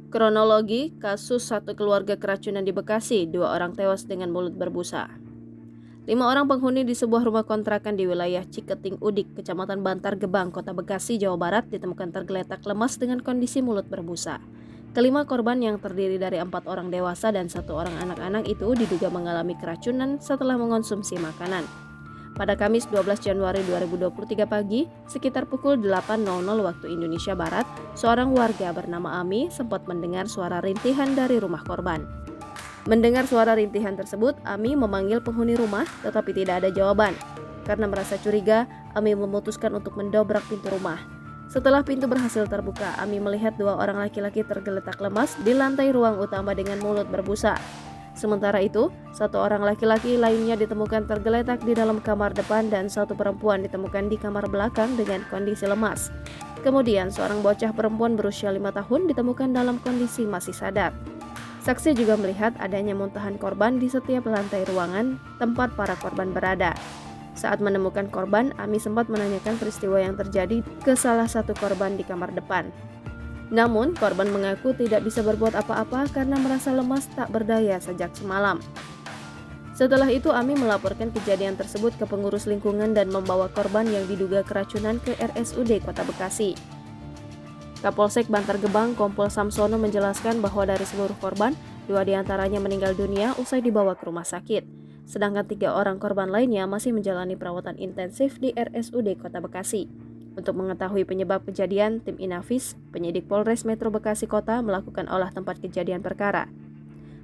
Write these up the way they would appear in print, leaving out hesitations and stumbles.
Kronologi kasus satu keluarga keracunan di Bekasi, 2 orang tewas dengan mulut berbusa. 5 orang penghuni di sebuah rumah kontrakan di wilayah Ciketing Udik, Kecamatan Bantar Gebang, Kota Bekasi, Jawa Barat ditemukan tergeletak lemas dengan kondisi mulut berbusa. Kelima korban yang terdiri dari 4 orang dewasa dan 1 orang anak-anak itu diduga mengalami keracunan setelah mengonsumsi makanan. Pada Kamis 12 Januari 2023 pagi, sekitar pukul 8.00 waktu Indonesia Barat, seorang warga bernama Ami sempat mendengar suara rintihan dari rumah korban. Mendengar suara rintihan tersebut, Ami memanggil penghuni rumah tetapi tidak ada jawaban. Karena merasa curiga, Ami memutuskan untuk mendobrak pintu rumah. Setelah pintu berhasil terbuka, Ami melihat 2 orang laki-laki tergeletak lemas di lantai ruang utama dengan mulut berbusa. Sementara itu, 1 orang laki-laki lainnya ditemukan tergeletak di dalam kamar depan dan 1 perempuan ditemukan di kamar belakang dengan kondisi lemas. Kemudian, seorang bocah perempuan berusia 5 tahun ditemukan dalam kondisi masih sadar. Saksi juga melihat adanya muntahan korban di setiap lantai ruangan tempat para korban berada. Saat menemukan korban, Ami sempat menanyakan peristiwa yang terjadi ke salah satu korban di kamar depan. Namun, korban mengaku tidak bisa berbuat apa-apa karena merasa lemas tak berdaya sejak semalam. Setelah itu, Ami melaporkan kejadian tersebut ke pengurus lingkungan dan membawa korban yang diduga keracunan ke RSUD Kota Bekasi. Kapolsek Bantar Gebang, Kompol Samsono menjelaskan bahwa dari seluruh korban, 2 diantaranya meninggal dunia usai dibawa ke rumah sakit. Sedangkan 3 orang korban lainnya masih menjalani perawatan intensif di RSUD Kota Bekasi. Untuk mengetahui penyebab kejadian, tim Inafis, penyidik Polres Metro Bekasi Kota melakukan olah tempat kejadian perkara.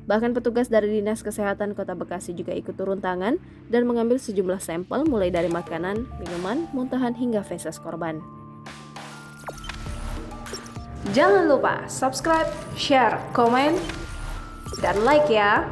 Bahkan petugas dari Dinas Kesehatan Kota Bekasi juga ikut turun tangan dan mengambil sejumlah sampel mulai dari makanan, minuman, muntahan hingga feses korban. Jangan lupa subscribe, share, komen, dan like ya!